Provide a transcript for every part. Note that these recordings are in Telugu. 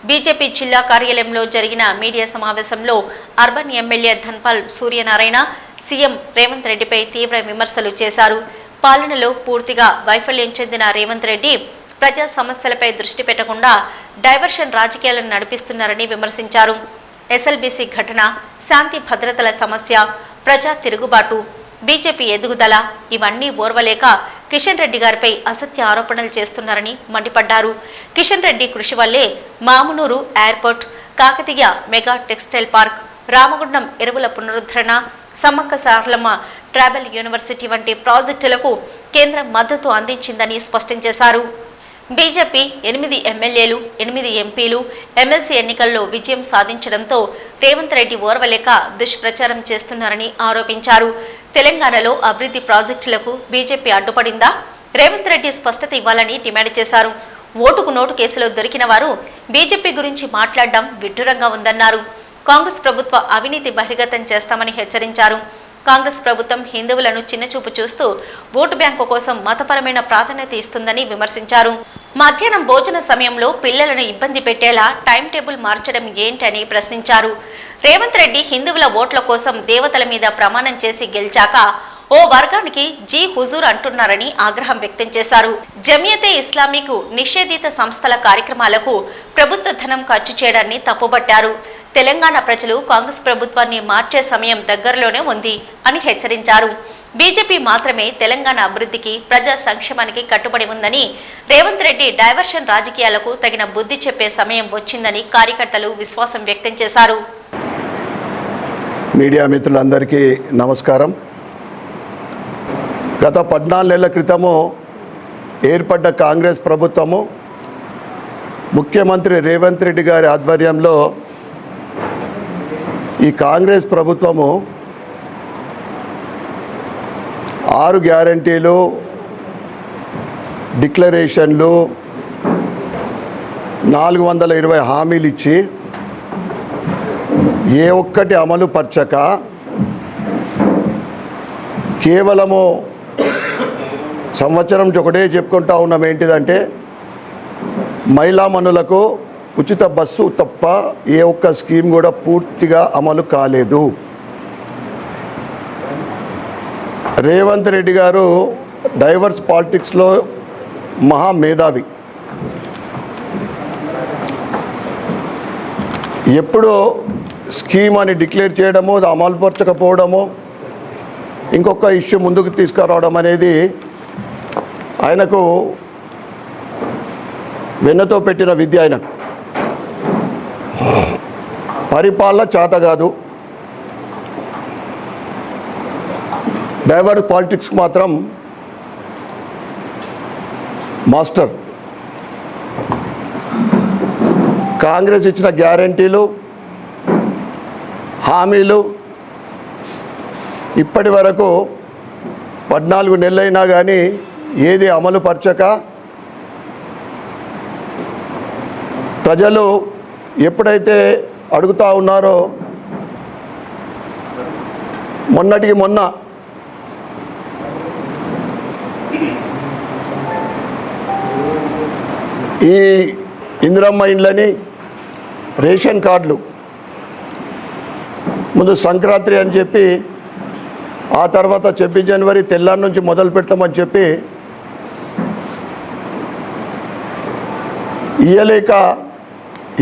బీజేపీ జిల్లా కార్యాలయంలో జరిగిన మీడియా సమావేశంలో urban MLA Dhanpal Suryanarayana CM Revanth రెడ్డిపై తీవ్ర విమర్శలు చేశారు. పాలనలో పూర్తిగా వైఫల్యం చెందిన రేవంత్ రెడ్డి ప్రజా సమస్యలపై దృష్టి పెట్టకుండా డైవర్షన్ రాజకీయాలను నడిపిస్తున్నారని విమర్శించారు. ఎస్ఎల్బీసీ ఘటన, శాంతి భద్రతల సమస్య, ప్రజా తిరుగుబాటు, బీజేపీ ఎదుగుదల ఇవన్నీ ఓర్వలేక కిషన్ రెడ్డి గారిపై అసత్య ఆరోపణలు చేస్తున్నారని మండిపడ్డారు. కిషన్ రెడ్డి కృషి వల్లే Mamnoor airport, Kakatiya mega textile park, Ramagundam ఎరువుల పునరుద్ధరణ, సమ్మక్క సారలమ్మ ట్రైబల్ యూనివర్సిటీ వంటి ప్రాజెక్టులకు కేంద్రం మద్దతు అందించిందని స్పష్టం చేశారు. బీజేపీ 8 ఎమ్మెల్యేలు, 8 ఎంపీలు ఎమ్మెల్సీ ఎన్నికల్లో విజయం సాధించడంతో రేవంత్ రెడ్డి ఓర్వలేక దుష్ప్రచారం చేస్తున్నారని ఆరోపించారు. తెలంగాణలో అభివృద్ధి ప్రాజెక్టులకు బీజేపీ అడ్డుపడిందా? రేవంత్ రెడ్డి స్పష్టత ఇవ్వాలని డిమాండ్ చేశారు. ఓటుకు నోటు కేసులో దొరికిన వారు బీజేపీ గురించి మాట్లాడడం విడ్డూరంగా ఉందన్నారు. కాంగ్రెస్ ప్రభుత్వ అవినీతి బహిర్గతం చేస్తామని హెచ్చరించారు. కాంగ్రెస్ ప్రభుత్వం హిందువులను చిన్నచూపు చూస్తూ ఓటు బ్యాంకు కోసం మతపరమైన ప్రాధాన్యత ఇస్తుందని విమర్శించారు. మధ్యాహ్నం భోజన సమయంలో పిల్లలను ఇబ్బంది పెట్టేలా టైం టేబుల్ మార్చడం ఏంటని ప్రశ్నించారు. రేవంత్ రెడ్డి హిందువుల ఓట్ల కోసం దేవతల మీద ప్రమాణం చేసి గెలిచాక ఓ వర్గానికి జీ హుజూర్ అంటున్నారని ఆగ్రహం వ్యక్తం చేశారు. జమియతే ఇస్లామీకు నిషేధిత సంస్థల కార్యక్రమాలకు ప్రభుత్వ ధనం ఖర్చు చేయడాన్ని తప్పుబట్టారు. తెలంగాణ ప్రజలు కాంగ్రెస్ ప్రభుత్వాన్ని మార్చే సమయం దగ్గరలోనే ఉంది అని హెచ్చరించారు. బీజేపీ మాత్రమే తెలంగాణ అభివృద్ధికి, ప్రజా సంక్షేమానికి కట్టుబడి ఉందని, రేవంత్ రెడ్డి డైవర్షన్ రాజకీయాలకు తగిన బుద్ధి చెప్పే సమయం వచ్చిందని కార్యకర్తలు విశ్వాసం వ్యక్తం చేశారు. మీడియా మిత్రులందరికీ నమస్కారం. గత 14 నెలల క్రితము ఏర్పడ్డ కాంగ్రెస్ ప్రభుత్వము ముఖ్యమంత్రి రేవంత్ రెడ్డి గారి ఆధ్వర్యంలో ఈ కాంగ్రెస్ ప్రభుత్వము 6 గ్యారంటీలు, డిక్లరేషన్లు, 420 హామీలు ఇచ్చి ఏ ఒక్కటి అమలు పరచక కేవలము సంవత్సరం ఒకటే చెప్పుకుంటా ఉన్నాం. ఏంటిదంటే మహిళామణులకు ఉచిత బస్సు తప్ప ఏ ఒక్క స్కీమ్ కూడా పూర్తిగా అమలు కాలేదు. రేవంత్ రెడ్డి గారు డైవర్స్ పాలిటిక్స్లో మహామేధావి. ఎప్పుడో స్కీమ్ అని డిక్లేర్ చేయడము, అమలుపరచకపోవడము, ఇంకొక ఇష్యూ ముందుకు తీసుకురావడం అనేది ఆయనకు వెన్నతో పెట్టిన విద్య. ఆయనకు పరిపాలన చేత కాదు. డైవర్స్ పాలిటిక్స్ మాత్రం మాస్టర్. కాంగ్రెస్ ఇచ్చిన గ్యారంటీలు, హామీలు ఇప్పటి వరకు 14 నెలలైనా కానీ ఏది అమలు పరచక ప్రజలు ఎప్పుడైతే అడుగుతూ ఉన్నారో మొన్నటికి మొన్న ఈ ఇందిరమ్మ ఇండ్లని, రేషన్ కార్డులు ముందు సంక్రాంతి అని చెప్పి, ఆ తర్వాత 26 జనవరి తెల్లారి నుంచి మొదలు పెడతామని చెప్పి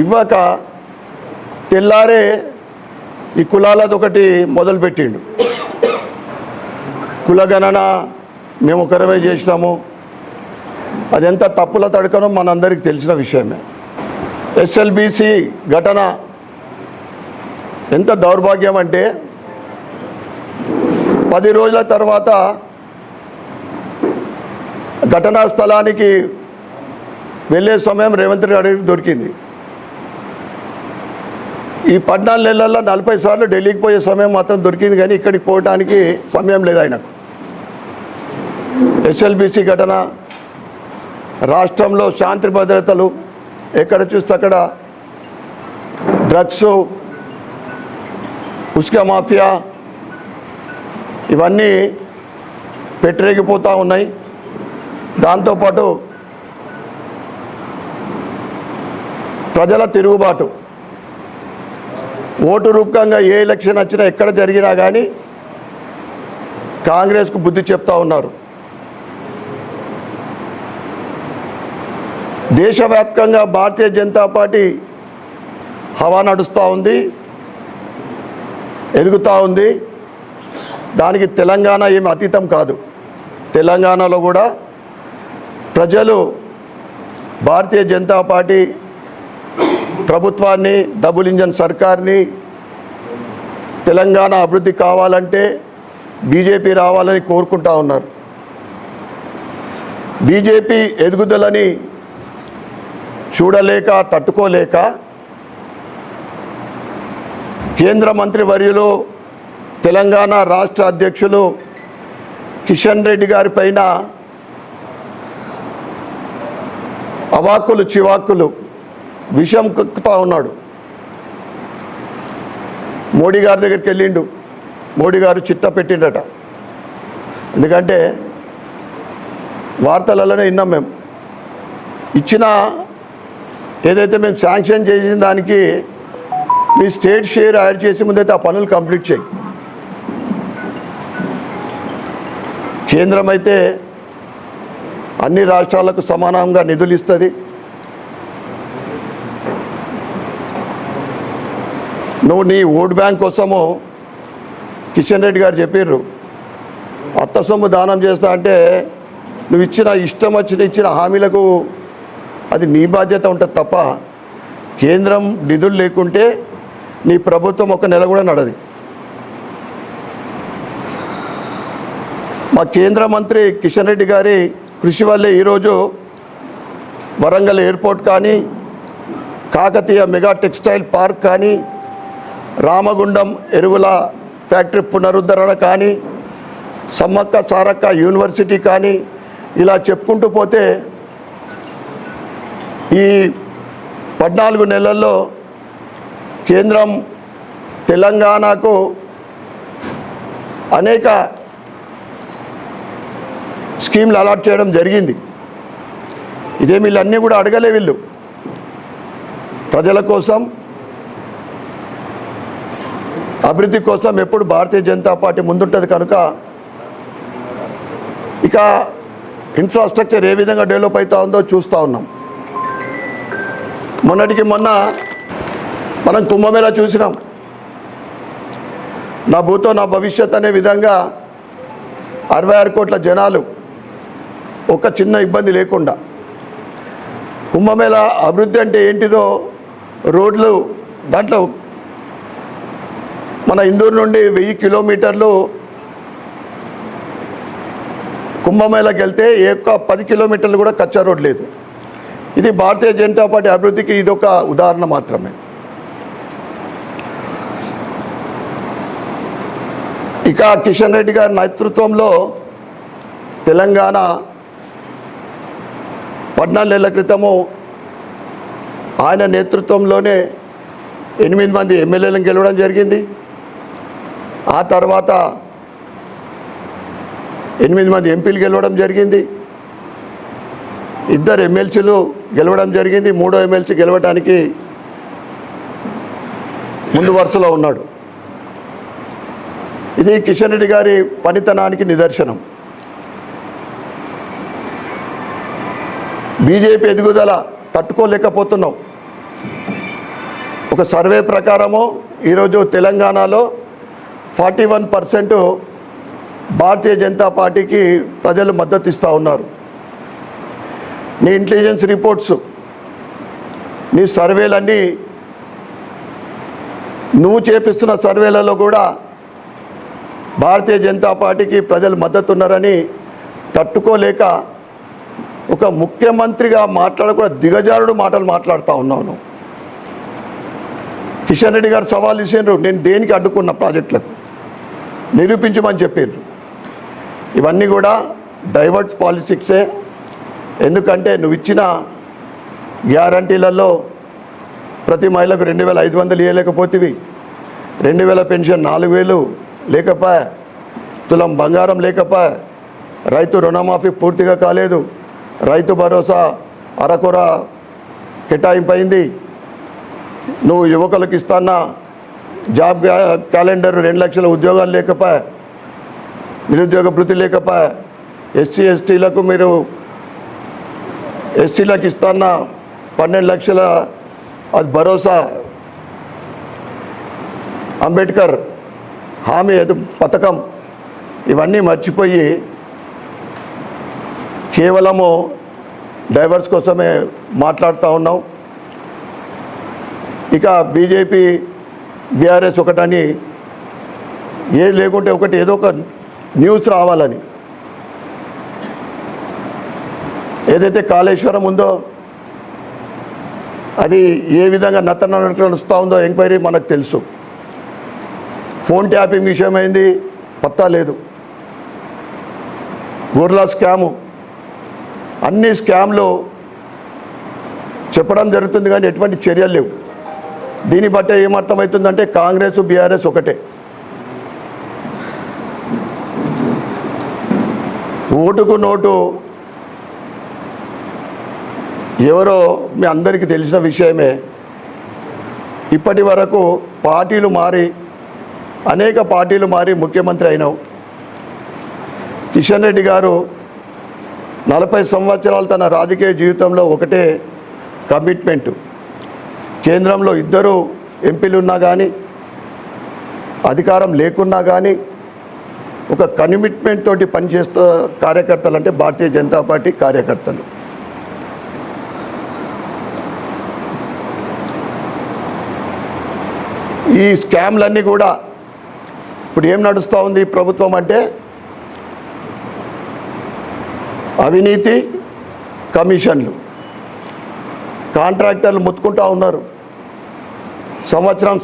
ఇవ్వక తెల్లారే ఈ కులాలదొకటి మొదలుపెట్టిండు. కులగణన మేము ఒకరమే చేసినాము. అదెంత తప్పుల తడకనో మనందరికీ తెలిసిన విషయమే. ఎస్ఎల్బీసీ ఘటన ఎంత దౌర్భాగ్యం అంటే 10 రోజుల తర్వాత ఘటనా స్థలానికి వెళ్ళే సమయం రేవంత్ రెడ్డి దొరికింది. ఈ 14 నెలల్లో 40 సార్లు ఢిల్లీకి పోయే సమయం మాత్రం దొరికింది, కానీ ఇక్కడికి పోవడానికి సమయం లేదు ఆయనకు. ఎస్ఎల్బీసీ ఘటన, రాష్ట్రంలో శాంతి భద్రతలు ఎక్కడ చూస్తే అక్కడ డ్రగ్స్, ఉస్కా మాఫియా ఇవన్నీ పెట్టరేగిపోతూ ఉన్నాయి. దాంతోపాటు ప్రజల తిరుగుబాటు. ఓటు రూపకంగా ఏ ఎలక్షన్ వచ్చినా ఎక్కడ జరిగినా కానీ కాంగ్రెస్కు బుద్ధి చెప్తా ఉన్నారు. దేశవ్యాప్తంగా భారతీయ జనతా పార్టీ హవా నడుస్తూ ఉంది, ఎదుగుతూ ఉంది. దానికి తెలంగాణ ఏమి అతీతం కాదు. తెలంగాణలో కూడా ప్రజలు భారతీయ జనతా పార్టీ ప్రభుత్వాన్ని, డబుల్ ఇంజన్ సర్కార్ని, తెలంగాణ అభివృద్ధి కావాలంటే బీజేపీ రావాలని కోరుకుంటా ఉన్నారు. బీజేపీ ఎదుగుదలని చూడలేక, తట్టుకోలేక కేంద్ర మంత్రి వర్యులు, తెలంగాణ రాష్ట్ర అధ్యక్షులు కిషన్ రెడ్డి గారి పైన అవాక్కులు చివాక్కులు విషం కక్కుతా ఉన్నాడు. మోడీ గారి దగ్గరికి వెళ్ళిండు. మోడీ గారు చిట్ట పెట్టిండట. ఎందుకంటే వార్తలలోనే విన్నాం మేము. ఇచ్చిన ఏదైతే మేము శాంక్షన్ చేసిన దానికి మీ స్టేట్ షేర్ యాడ్ చేసి ముందైతే ఆ పనులు కంప్లీట్ చేయి. కేంద్రం అయితే అన్ని రాష్ట్రాలకు సమానంగా నిధులు ఇస్తుంది. నువ్వు నీ ఓట్ బ్యాంక్ కోసము కిషన్ రెడ్డి గారు చెప్పారు, అత్త సొమ్ము దానం చేస్తా అంటే నువ్వు ఇష్టం ఇచ్చిన హామీలకు అది నీ బాధ్యత ఉంటుంది తప్ప కేంద్రం నిధులు లేకుంటే నీ ప్రభుత్వం ఒక నెల కూడా నడది. మా కేంద్ర మంత్రి కిషన్ రెడ్డి గారి కృషి వల్లే ఈరోజు వరంగల్ ఎయిర్పోర్ట్ కానీ, కాకతీయ మెగా టెక్స్టైల్ పార్క్ కానీ, రామగుండం ఎరువుల ఫ్యాక్టరీ పునరుద్ధరణ కానీ, సమ్మక్క సారక్క యూనివర్సిటీ కానీ, ఇలా చెప్పుకుంటూ పోతే ఈ 14 నెలల్లో కేంద్రం తెలంగాణకు అనేక స్కీమ్లు అలాట్ చేయడం జరిగింది. ఇదే వీళ్ళన్నీ కూడా అడగలే. వీళ్ళు ప్రజల కోసం, అభివృద్ధి కోసం ఎప్పుడు భారతీయ జనతా పార్టీ ముందుంటుంది కనుక ఇక ఇన్ఫ్రాస్ట్రక్చర్ ఏ విధంగా డెవలప్ అవుతా ఉందో చూస్తూ ఉన్నాం. మొన్నటికి మొన్న మనం కుంభమేళా చూసినాం. నా భూతో నా భవిష్యత్ అనే విధంగా 66 కోట్ల జనాలు ఒక చిన్న ఇబ్బంది లేకుండా. కుంభమేళా అభివృద్ధి అంటే ఏంటిదో రోడ్లు, దాంట్లో మన ఇందూరు నుండి 1000 కిలోమీటర్లు కుంభమేళాకి వెళ్తే 10 కిలోమీటర్లు కూడా కచ్చా రోడ్ లేదు. ఇది భారతీయ జనతా పార్టీ అభివృద్ధికి ఇదొక ఉదాహరణ మాత్రమే. ఇక కిషన్ రెడ్డి గారి నేతృత్వంలో తెలంగాణ 14 నెలల క్రితము ఆయన నేతృత్వంలోనే 8 మంది ఎమ్మెల్యేలను గెలవడం జరిగింది. ఆ తర్వాత 8 మంది ఎంపీలు గెలవడం జరిగింది. 2 ఎమ్మెల్సీలు గెలవడం జరిగింది. 3వ ఎమ్మెల్సీ గెలవడానికి ముందు వరుసలో ఉన్నాడు. ఇది కిషన్ రెడ్డి గారి పనితనానికి నిదర్శనం. బీజేపీ ఎదుగుదల తట్టుకోలేకపోతున్నాం. ఒక సర్వే ప్రకారము ఈరోజు తెలంగాణలో 41% భారతీయ జనతా పార్టీకి ప్రజలు మద్దతు ఇస్తూ ఉన్నారు. నీ ఇంటెలిజెన్స్ రిపోర్ట్స్, నీ సర్వేలన్నీ, నువ్వు చేపిస్తున్న సర్వేలలో కూడా భారతీయ జనతా పార్టీకి ప్రజలు మద్దతు ఉన్నారని తట్టుకోలేక ఒక ముఖ్యమంత్రిగా మాట్లాడకుండా దిగజారుడు మాటలు మాట్లాడుతూ ఉన్నాను. కిషన్ రెడ్డి గారు సవాల్ ఇచ్చారు, నేను దేనికి అడ్డుకున్న ప్రాజెక్టులకు నిరూపించమని చెప్పారు. ఇవన్నీ కూడా డైవర్ట్స్ పాలిటిక్సే. ఎందుకంటే నువ్వు ఇచ్చిన గ్యారంటీలలో ప్రతి మహిళకు 2500 ఇవ్వలేకపోతేవి, 2000 పెన్షన్ 4000 లేకపోయా, తులం బంగారం లేకపోయా, రైతు రుణమాఫీ పూర్తిగా కాలేదు, రైతు భరోసా అరకొర కేటాయింపైంది, నువ్వు యువకులకు ఇస్తాన్న జాబ్ క్యాలెండర్ 2 లక్షల ఉద్యోగాలు లేకపోయా, నిరుద్యోగ భృతి లేకపోయా, ఎస్సీ ఎస్టీలకు మీరు ఎస్సీలకు ఇస్తాన్న 12 లక్షల అది భరోసా అంబేద్కర్ హామీ పథకం ఇవన్నీ మర్చిపోయి కేవలము డైవర్స్ కోసమే మాట్లాడుతూ ఉన్నాం. ఇక బీజేపీ బీఆర్ఎస్ ఒకటని ఏది లేకుంటే ఒకటి ఏదో ఒక న్యూస్ రావాలని, ఏదైతే కాళేశ్వరం ఉందో అది ఏ విధంగా నడుస్తూ ఉందో ఎంక్వైరీ మనకు తెలుసు. ఫోన్ ట్యాపింగ్ విషయమైంది పత్తా లేదు. గొర్రెల స్కాము, అన్ని స్కామ్లు చెప్పడం జరుగుతుంది కానీ ఎటువంటి చర్యలు లేవు. దీన్ని బట్టే ఏమర్థమవుతుందంటే కాంగ్రెస్ బీఆర్ఎస్ ఒకటే. ఓటుకు నోటు ఎవరో మీ అందరికీ తెలిసిన విషయమే. ఇప్పటి వరకు అనేక పార్టీలు మారి ముఖ్యమంత్రి అయినావు. కిషన్ రెడ్డి గారు 40 సంవత్సరాలు తన రాజకీయ జీవితంలో ఒకటే కమిట్మెంటు, కేంద్రంలో 2 ఎంపీలు ఉన్నా కానీ అధికారం లేకున్నా కానీ ఒక కమిట్మెంట్ తోటి పనిచేస్తూ కార్యకర్తలు అంటే భారతీయ జనతా పార్టీ కార్యకర్తలు. ఈ స్కామ్లన్నీ కూడా ఇప్పుడు ఏం నడుస్తూ ఉంది ప్రభుత్వం అంటే అవినీతి, కమిషన్లు, కాంట్రాక్టర్లు ముత్తుకుంటూ ఉన్నారు. సంవత్సరం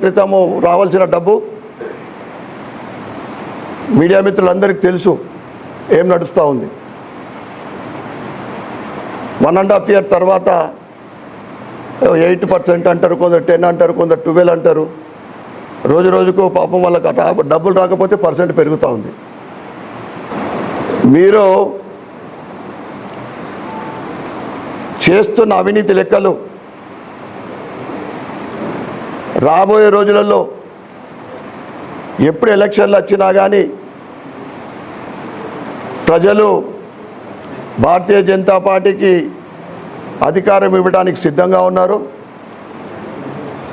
క్రితము రావాల్సిన డబ్బు మీడియా మిత్రులందరికీ తెలుసు ఏం నడుస్తూ ఉంది. 1.5 year తర్వాత 8% అంటారు, కొందరు 10 అంటారు, కొందరు 12 అంటారు. రోజుకు పాపం వాళ్ళకి డబ్బులు రాకపోతే % పెరుగుతూ ఉంది. మీరు చేస్తున్న అవినీతి లెక్కలు రాబోయే రోజులలో ఎప్పుడు ఎలక్షన్లు వచ్చినా కానీ ప్రజలు భారతీయ జనతా పార్టీకి అధికారం ఇవ్వడానికి సిద్ధంగా ఉన్నారు.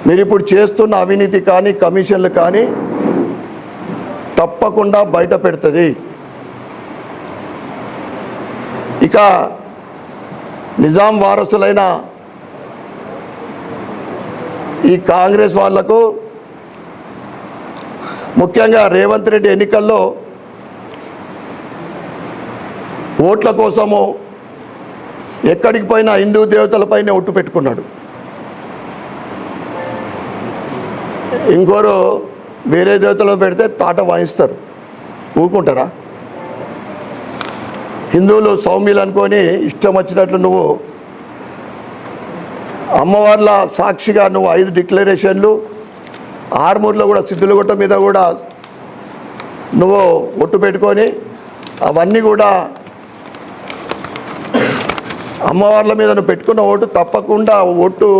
మీరు ఇప్పుడు చేస్తున్న అవినీతి కానీ కమిషన్లు కానీ తప్పకుండా బయట పెడుతుంది. ఇక నిజాం వారసులైన ఈ కాంగ్రెస్ వాళ్లకు ముఖ్యంగా రేవంత్ రెడ్డి ఎన్నికల్లో ఓట్ల కోసము ఎక్కడికి పోయినా హిందూ దేవతలపైనే ఒట్టు పెట్టుకున్నాడు. ఇంకోరు వేరే దేవతలు పెడితే తాట వాయిస్తారు, ఊరుకుంటారా? హిందువులు సౌమ్యులు అనుకొని ఇష్టం వచ్చినట్లు నువ్వు అమ్మవార్ల సాక్షిగా నువ్వు 5 డిక్లరేషన్లు, ఆర్మూర్లో కూడా సిద్ధులగుట్ట మీద కూడా నువ్వు ఒట్టు పెట్టుకొని అవన్నీ కూడా అమ్మవార్ల మీద నువ్వు పెట్టుకున్న ఓటు తప్పకుండా ఓటు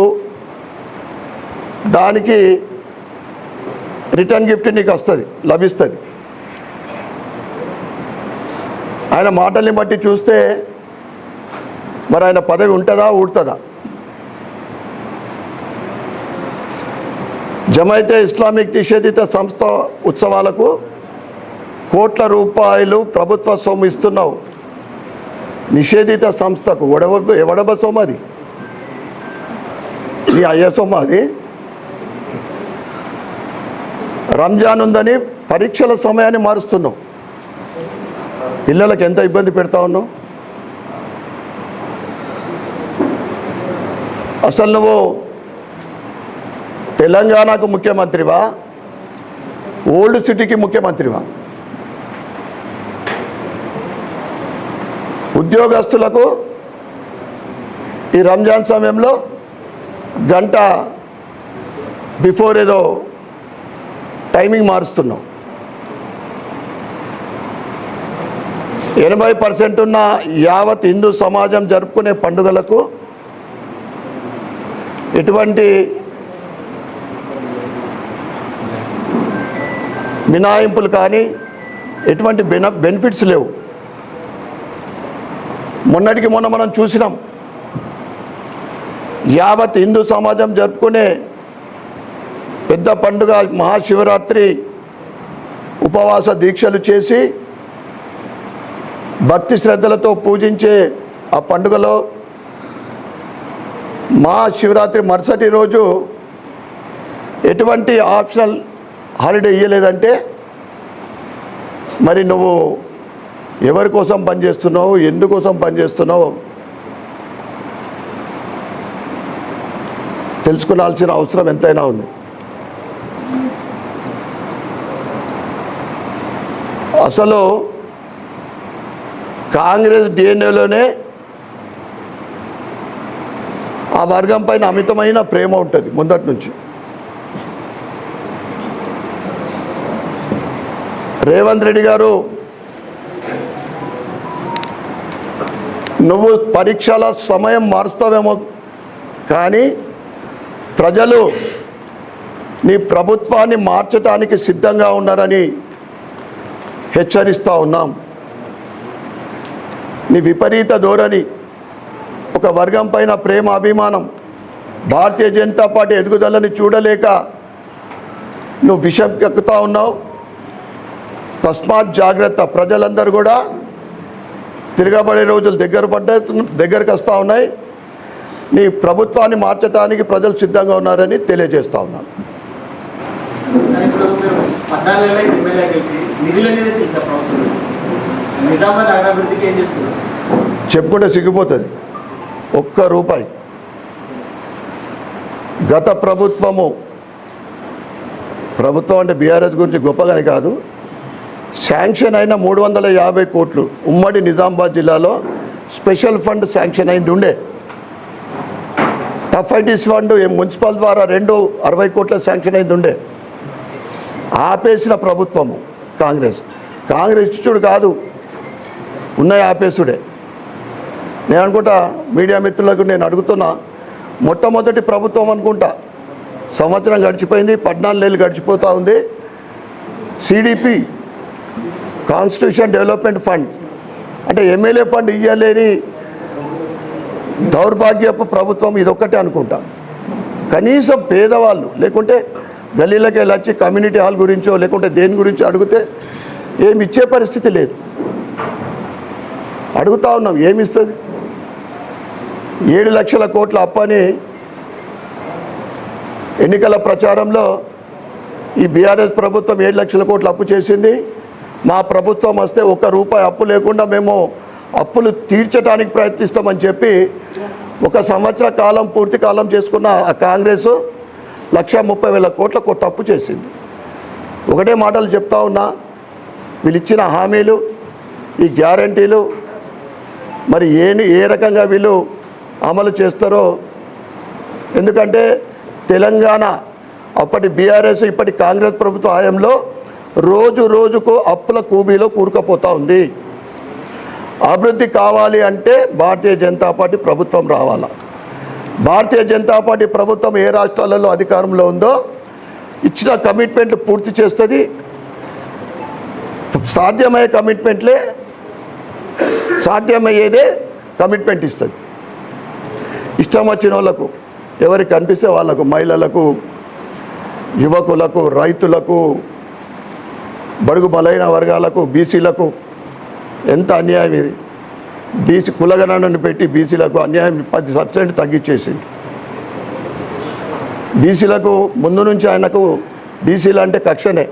దానికి రిటర్న్ గిఫ్ట్ నీకు లభిస్తుంది. ఆయన మాటల్ని బట్టి చూస్తే మరి ఆయన పదవి ఉంటుందా ఊడుతుందా? జమైతే ఇస్లామిక్ నిషేధిత సంస్థ ఉత్సవాలకు కోట్ల రూపాయలు ప్రభుత్వ సొమ్ము ఇస్తున్నావు. నిషేధిత సంస్థకు ఎవడబ సొమ్ము అది? నీ అయ్యే సొమ్ము అది. రంజాన్ ఉందని పరీక్షల సమయాన్ని మారుస్తున్నావు. పిల్లలకు ఎంత ఇబ్బంది పెడతా ఉన్నావు? అసలు నువ్వు తెలంగాణకు ముఖ్యమంత్రివా, ఓల్డ్ సిటీకి ముఖ్యమంత్రివా? ఉద్యోగస్తులకు ఈ రంజాన్ సమయంలో గంట బిఫోర్ ఏదో టైమింగ్ మారుస్తున్నావు. 80% ఉన్న యావత్ హిందూ సమాజం జరుపుకునే పండుగలకు ఎటువంటి మినహాయింపులు కానీ ఎటువంటి బెనిఫిట్స్ లేవు. మొన్నటికి మొన్న మనం చూసినాం, యావత్ హిందూ సమాజం జరుపుకునే పెద్ద పండుగ మహాశివరాత్రి ఉపవాస దీక్షలు చేసి భక్తి శ్రద్ధలతో పూజించే ఆ పండుగలో మహాశివరాత్రి మరుసటి రోజు ఎటువంటి ఆప్షనల్ హాలిడే ఇవ్వలేదంటే మరి నువ్వు ఎవరి కోసం పనిచేస్తున్నావు, ఎందుకోసం పనిచేస్తున్నావు తెలుసుకోవాల్సిన అవసరం ఎంతైనా ఉంది. అసలు కాంగ్రెస్ డిఎన్ఏలోనే ఆ వర్గం పైన అమితమైన ప్రేమ ఉంటుంది ముందటి నుంచి. రేవంత్ రెడ్డి గారు, నువ్వు పరీక్షల సమయం మారుస్తావేమో కానీ ప్రజలు నీ ప్రభుత్వాన్ని మార్చడానికి సిద్ధంగా ఉన్నారని హెచ్చరిస్తూ ఉన్నాం. నీ విపరీత ధోరణి, ఒక వర్గం పైన ప్రేమ అభిమానం, భారతీయ జనతా పార్టీ ఎదుగుదలని చూడలేక నువ్వు విషం కక్కుతూ ఉన్నావు. తస్మాత్ జాగ్రత్త. ప్రజలందరూ కూడా తిరగబడే రోజులు దగ్గరకు వస్తూ ఉన్నాయి. నీ ప్రభుత్వాన్ని మార్చడానికి ప్రజలు సిద్ధంగా ఉన్నారని తెలియజేస్తూ ఉన్నాను. చెప్పుకుంటే సిగ్గిపోతుంది. ఒక్క రూపాయి గత ప్రభుత్వం అంటే బీఆర్ఎస్ గురించి గొప్పగానే కాదు, శాంక్షన్ అయిన 350 కోట్లు ఉమ్మడి నిజామాబాద్ జిల్లాలో స్పెషల్ ఫండ్ శాంక్షన్ అయింది ఉండే. టఫ్ఐటీస్ ఫండ్ మున్సిపల్ ద్వారా 60 కోట్ల శాంక్షన్ అయింది ఉండే. ఆపేసిన ప్రభుత్వము కాంగ్రెస్ ఇచ్చుడు కాదు, ఉన్నాయి ఆపేసుడే. నేను అనుకుంటా, మీడియా మిత్రులకు నేను అడుగుతున్నా, మొట్టమొదటి ప్రభుత్వం అనుకుంటా, సంవత్సరం గడిచిపోయింది, 14 నెలలు గడిచిపోతూ ఉంది. సిడిపి కాన్స్టిట్యూషన్ డెవలప్మెంట్ ఫండ్ అంటే ఎమ్మెల్యే ఫండ్ ఇవ్వలేని దౌర్భాగ్యపు ప్రభుత్వం ఇదొక్కటే అనుకుంటా. కనీసం పేదవాళ్ళు లేకుంటే గల్లీలకి వెళ్ళి కమ్యూనిటీ హాల్ గురించో లేకుంటే దేని గురించో అడిగితే ఏమి ఇచ్చే పరిస్థితి లేదు. అడుగుతా ఉన్నాం, ఏమి ఇస్తుంది? 7 లక్షల కోట్ల అప్పని ఎన్నికల ప్రచారంలో ఈ బీఆర్ఎస్ ప్రభుత్వం 7 లక్షల కోట్ల అప్పు చేసింది. మా ప్రభుత్వం వస్తే ₹1 అప్పు లేకుండా మేము అప్పులు తీర్చడానికి ప్రయత్నిస్తామని చెప్పి 1 సంవత్సర కాలం పూర్తి కాలం చేసుకున్న ఆ కాంగ్రెస్ 1,30,000 కోట్ల కొత్త అప్పు చేసింది. ఒకటే మాటలు చెప్తా ఉన్నా, వీళ్ళు ఇచ్చిన హామీలు, ఈ గ్యారంటీలు మరి ఏ రకంగా వీళ్ళు అమలు చేస్తారో. ఎందుకంటే తెలంగాణ అప్పటి బీఆర్ఎస్ ఇప్పటి కాంగ్రెస్ ప్రభుత్వ హయాంలో రోజుకు అప్పుల కూబీలో కూరుకుపోతూ ఉంది. అభివృద్ధి కావాలి అంటే భారతీయ జనతా పార్టీ ప్రభుత్వం రావాలా. భారతీయ జనతా పార్టీ ప్రభుత్వం ఏ రాష్ట్రాలలో అధికారంలో ఉందో ఇచ్చిన కమిట్మెంట్లు పూర్తి చేస్తుంది. సాధ్యమయ్యే కమిట్మెంట్లే, సాధ్యమయ్యేదే కమిట్మెంట్ ఇస్తుంది. ఇష్టం వచ్చిన వాళ్ళకు, ఎవరికి కనిపిస్తే వాళ్ళకు, మహిళలకు, యువకులకు, రైతులకు, బడుగు బలైన వర్గాలకు, బీసీలకు ఎంత అన్యాయం ఇది. బీసీ కులగణనను పెట్టి బీసీలకు అన్యాయం 10% తగ్గించేసింది. బీసీలకు ముందు నుంచి ఆయనకు బీసీలు అంటే కక్షనే.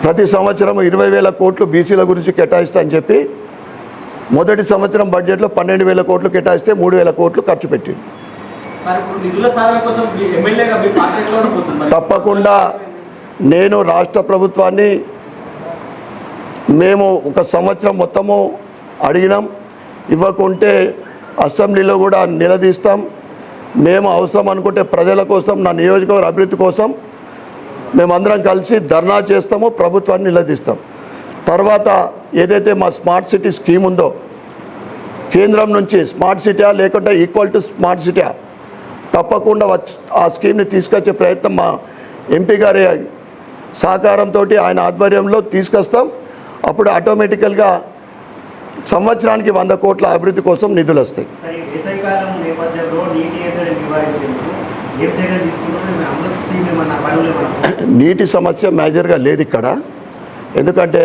ప్రతి సంవత్సరం 20,000 కోట్లు బీసీల గురించి కేటాయిస్తా అని చెప్పి మొదటి సంవత్సరం బడ్జెట్లో 12,000 కోట్లు కేటాయిస్తే 3,000 కోట్లు ఖర్చు పెట్టింది. తప్పకుండా నేను రాష్ట్ర ప్రభుత్వాన్ని మేము 1 సంవత్సరం మొత్తము అడిగినాం, ఇవ్వకుంటే అసెంబ్లీలో కూడా నిలదీస్తాం. మేము అవసరం అనుకుంటే ప్రజల కోసం, నా నియోజకవర్గ అభివృద్ధి కోసం మేమందరం కలిసి ధర్నా చేస్తాము, ప్రభుత్వాన్ని నిలదీస్తాం. తర్వాత ఏదైతే మా స్మార్ట్ సిటీ స్కీమ్ ఉందో, కేంద్రం నుంచి స్మార్ట్ సిటీ లేకుంటే ఈక్వల్ టు స్మార్ట్ సిటీ తప్పకుండా ఆ స్కీమ్ని తీసుకొచ్చే ప్రయత్నం మా ఎంపీ గారి సహకారంతో ఆయన ఆధ్వర్యంలో తీసుకొస్తాం. అప్పుడు ఆటోమేటికల్గా సంవత్సరానికి 100 కోట్ల అభివృద్ధి కోసం నిధులు వస్తాయి. నీటి సమస్య మేజర్గా లేదు ఇక్కడ. ఎందుకంటే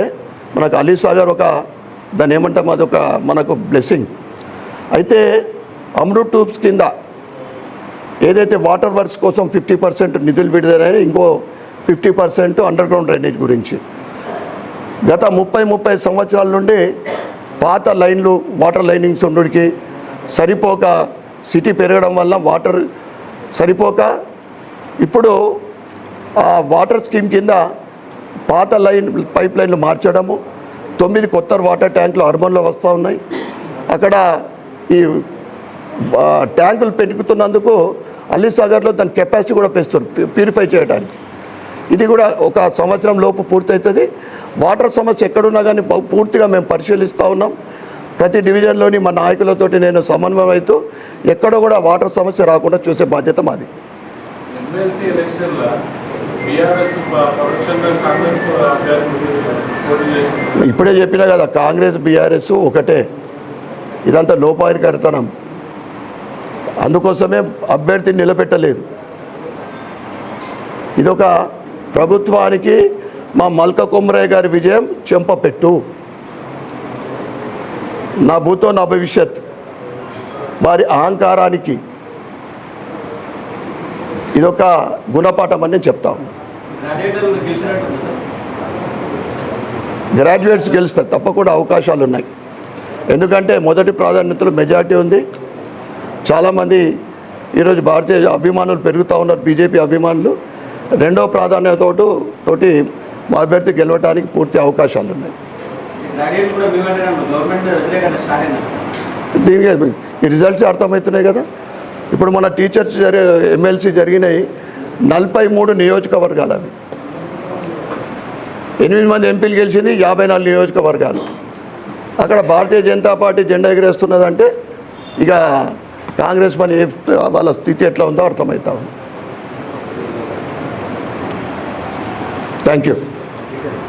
మనకు అలీ సాగర్ దాన్ని ఏమంటాం, అదొక మనకు బ్లెస్సింగ్. అయితే అమృత్ ట్యూబ్స్ కింద ఏదైతే వాటర్ వర్క్స్ కోసం 50% నిధులు విడుదలైనా, ఇంకో 50% అండర్ గ్రౌండ్ డ్రైనేజ్ గురించి గత 30 సంవత్సరాల నుండి పాత లైన్లు వాటర్ లైనింగ్స్ ఉండడానికి సరిపోక, సిటీ పెరగడం వల్ల వాటర్ సరిపోక, ఇప్పుడు ఆ వాటర్ స్కీమ్ కింద పాత పైప్ లైన్లు మార్చడము, 9 కొత్త వాటర్ ట్యాంకులు అర్బన్లో వస్తూ ఉన్నాయి. అక్కడ ఈ ట్యాంకులు పెరుగుతున్నందుకు అలీ సాగర్లో దాని కెపాసిటీ కూడా పెంచుతారు ప్యూరిఫై చేయడానికి. ఇది కూడా ఒక సంవత్సరం లోపు పూర్తవుతుంది. వాటర్ సమస్య ఎక్కడున్నా కానీ పూర్తిగా మేము పరిశీలిస్తూ ఉన్నాం. ప్రతి డివిజన్లోని మా నాయకులతోటి నేను సమన్వయం అవుతూ ఎక్కడ కూడా వాటర్ సమస్య రాకుండా చూసే బాధ్యత మాది. ఇప్పుడే చెప్పినా కదా, కాంగ్రెస్ బీఆర్ఎస్ ఒకటే. ఇదంతా లోపాయికరితనం. అందుకోసమే అభ్యర్థిని నిలబెట్టలేదు. ఇదొక ప్రభుత్వానికి మా మల్క కొమరయ్య గారి విజయం చెంపపెట్టు. నా భూతో నా భవిష్యత్ వారి అహంకారానికి ఇదొక గుణపాఠం అని నేను చెప్తాను. గ్రాడ్యుయేట్స్ గెలుస్తారు, తప్పకుండా అవకాశాలు ఉన్నాయి. ఎందుకంటే మొదటి ప్రాధాన్యతలో మెజార్టీ ఉంది. చాలామంది ఈరోజు భారతీయ అభిమానులు పెరుగుతూ ఉన్నారు, బీజేపీ అభిమానులు. రెండవ ప్రాధాన్యతతోటి మా అభ్యర్థి గెలవడానికి పూర్తి అవకాశాలు ఉన్నాయి. దీనికి ఈ రిజల్ట్స్ అర్థమవుతున్నాయి కదా. ఇప్పుడు మన టీచర్స్ ఎమ్మెల్సీ జరిగినాయి 43 నియోజకవర్గాలు. అవి 8 మంది ఎంపీలు గెలిచింది, 54 నియోజకవర్గాలు. అక్కడ భారతీయ జనతా పార్టీ జెండా ఎగిరేస్తున్నదంటే ఇక కాంగ్రెస్ పని వాళ్ళ స్థితి ఎట్లా ఉందో అర్థమవుతా ఉంది. Thank you.